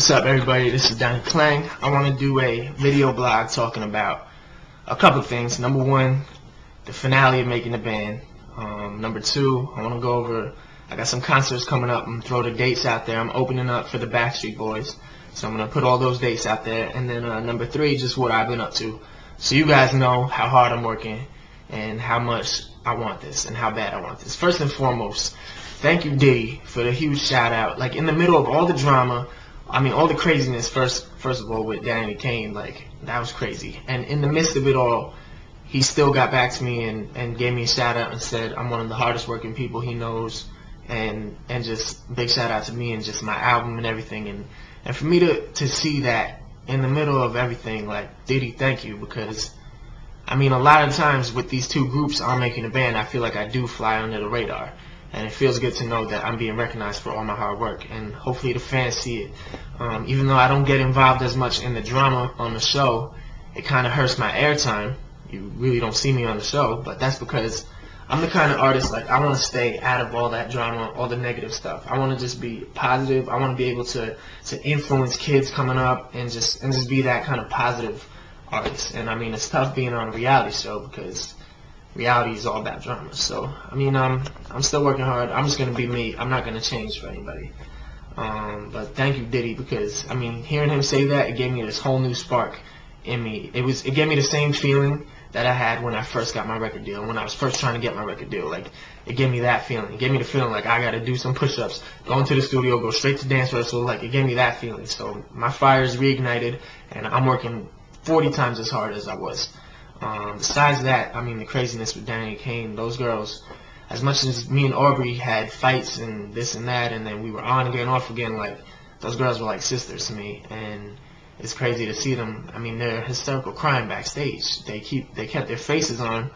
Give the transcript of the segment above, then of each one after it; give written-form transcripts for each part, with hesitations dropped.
What's up, everybody? This is Donnie Clang. I want to do a video blog talking about a couple of things. Number one, the finale of Making the Band. Number two, I want to go over, I got some concerts coming up and throw the dates out there. I'm opening up for the Backstreet Boys, so I'm going to put all those dates out there. And then number three, just what I've been up to, so you guys know how hard I'm working and how much I want this and how bad I want this. First and foremost, thank you, Diddy, for the huge shout out. Like, in the middle of all the drama, I mean, all the craziness, first of all, with Danny Kane, like, that was crazy. And in the midst of it all, he still got back to me and gave me a shout out and said I'm one of the hardest working people he knows, and just big shout out to me and just my album and everything. And for me to see that in the middle of everything, like, Diddy, thank you, because I mean, a lot of times with these two groups I'm making a band, I feel like I do fly under the radar. And it feels good to know that I'm being recognized for all my hard work, and hopefully the fans see it. Even though I don't get involved as much in the drama on the show, it kind of hurts my airtime. You really don't see me on the show, but that's because I'm the kind of artist, like, I want to stay out of all that drama, all the negative stuff. I want to just be positive. I want to be able to influence kids coming up and just be that kind of positive artist. And I mean, it's tough being on a reality show because reality is all about drama. So, I mean, I'm still working hard. I'm just going to be me. I'm not going to change for anybody. But thank you, Diddy, because, I mean, hearing him say that, it gave me this whole new spark in me. It gave me the same feeling that I had when I first got my record deal, when I was first trying to get my record deal. Like, it gave me that feeling. It gave me the feeling like I got to do some push-ups, go into the studio, go straight to dance rehearsal. Like, it gave me that feeling. So my fire is reignited, and I'm working 40 times as hard as I was. Besides that, I mean, the craziness with Danny Kane, those girls, as much as me and Aubrey had fights and this and that, and then we were on again, off again, like, those girls were like sisters to me, and it's crazy to see them. I mean, they're hysterical crying backstage. They kept their faces on,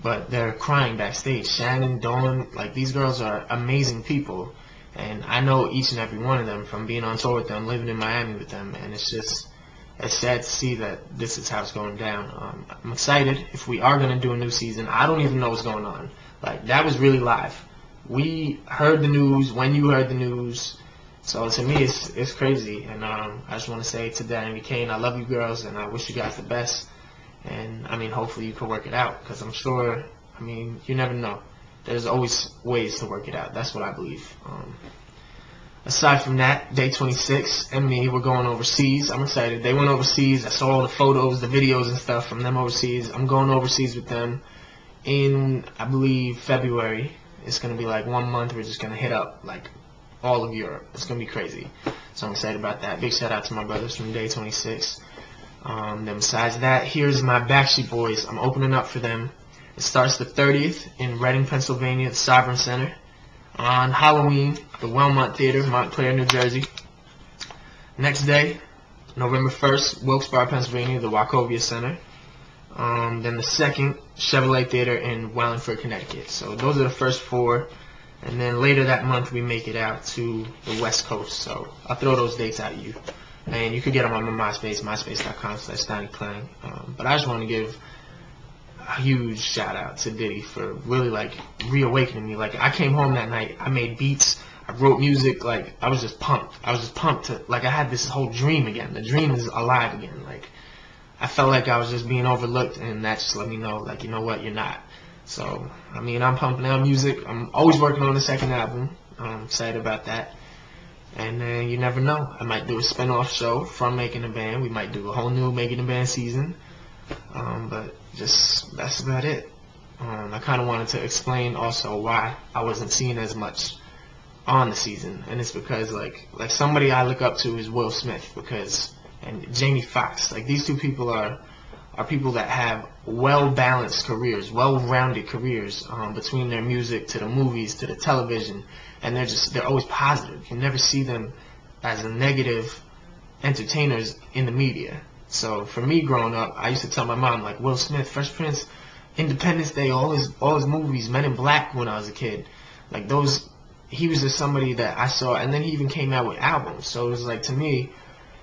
but they're crying backstage. Shannon, Dawn, like, these girls are amazing people, and I know each and every one of them from being on tour with them, living in Miami with them, and it's sad to see that this is how it's going down. I'm excited if we are going to do a new season. I don't even know what's going on. Like, that was really live. We heard the news when you heard the news. So to me, it's crazy. And I just want to say to Danny Kane, I love you girls, and I wish you guys the best. And, I mean, hopefully you can work it out, because I'm sure, I mean, you never know. There's always ways to work it out. That's what I believe. Aside from that, Day 26 and me, we're going overseas. I'm excited. They went overseas. I saw all the photos, the videos and stuff from them overseas. I'm going overseas with them in, I believe, February. It's going to be like 1 month. We're just going to hit up, like, all of Europe. It's going to be crazy. So I'm excited about that. Big shout out to my brothers from Day 26. Then besides that, here's my Backstreet Boys. I'm opening up for them. It starts the 30th in Reading, Pennsylvania, the Sovereign Center. On Halloween, the Wellmont Theater, Montclair, New Jersey. Next day, November 1st, Wilkes-Barre, Pennsylvania, the Wachovia Center. Then the 2nd, Chevrolet Theater in Wallingford, Connecticut. So those are the first 4. And then later that month, we make it out to the West Coast. So I'll throw those dates out to you. And you can get them on my MySpace, myspace.com/DonnieClang. But I just want to give a huge shout out to Diddy for really, like, reawakening me. Like, I came home that night, I made beats, I wrote music, like, I was just pumped. I was just pumped to, like, I had this whole dream again. The dream is alive again. Like, I felt like I was just being overlooked, and that just let me know, like, you know what, you're not. So, I mean, I'm pumping out music. I'm always working on the 2nd album. I'm excited about that. And then you never know. I might do a spin-off show from Making a Band. We might do a whole new Making a Band season. But just, that's about it. I kind of wanted to explain also why I wasn't seen as much on the season, and it's because like somebody I look up to is Will Smith, and Jamie Foxx. Like, these two people are people that have well-balanced careers, well-rounded careers, between their music to the movies to the television, and they're always positive. You never see them as a negative entertainers in the media. So for me growing up, I used to tell my mom, like, Will Smith, Fresh Prince, Independence Day, all his movies, Men in Black when I was a kid, like, those, he was just somebody that I saw, and then he even came out with albums. So it was like, to me,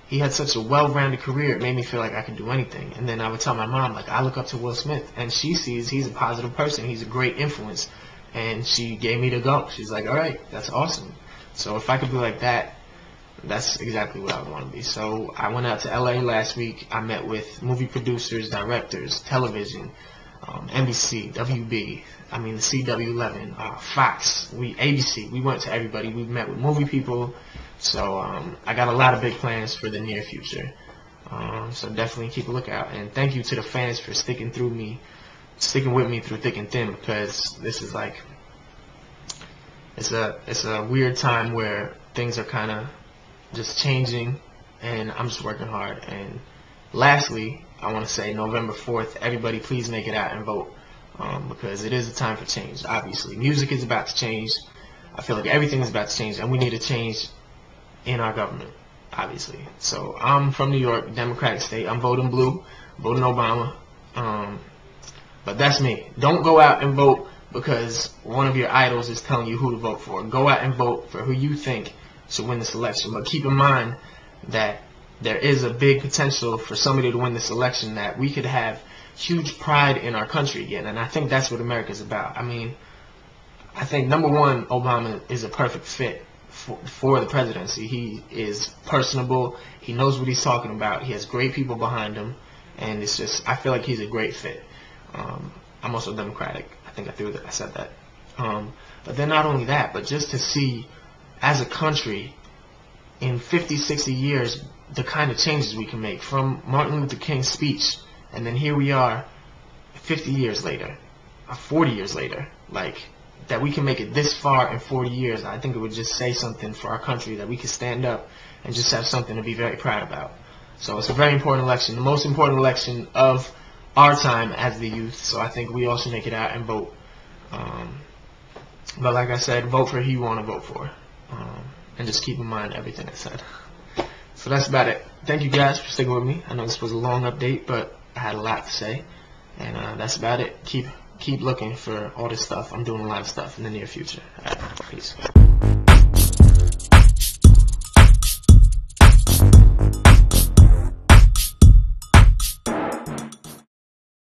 he had such a well-rounded career, it made me feel like I could do anything. And then I would tell my mom, like, I look up to Will Smith, and she sees he's a positive person, he's a great influence, and she gave me the go. She's like, all right, that's awesome. So if I could be like that, that's exactly what I want to be. So I went out to LA last week. I met with movie producers, directors, television, NBC, WB, I mean the CW11, Fox, ABC. We went to everybody. We met with movie people. So I got a lot of big plans for the near future. So definitely keep a lookout. And thank you to the fans for sticking with me through thick and thin, because this is like, it's a weird time where things are kind of just changing, and I'm just working hard. And lastly, I want to say November 4th, everybody please make it out and vote, because it is a time for change. Obviously, music is about to change. I feel like everything is about to change, and we need a change in our government, obviously. So I'm from New York, Democratic state. I'm voting blue, voting Obama. But that's me. Don't go out and vote because one of your idols is telling you who to vote for. Go out and vote for who you think should win this election. But keep in mind that there is a big potential for somebody to win this election, that we could have huge pride in our country again. And I think that's what America's about. I mean, I think, number one, Obama is a perfect fit for the presidency. He is personable. He knows what he's talking about. He has great people behind him. And it's just, I feel like he's a great fit. I'm also Democratic. I think I said that. But then not only that, but just to see, as a country, in 50, 60 years, the kind of changes we can make, from Martin Luther King's speech, and then here we are 50 years later, 40 years later, like, that we can make it this far in 40 years. I think it would just say something for our country, that we can stand up and just have something to be very proud about. So it's a very important election, the most important election of our time as the youth. So I think we all should make it out and vote. But like I said, vote for who you want to vote for. And just keep in mind everything I said. So that's about it. Thank you guys for sticking with me. I know this was a long update, but I had a lot to say. And that's about it. Keep looking for all this stuff. I'm doing a lot of stuff in the near future. All right, peace.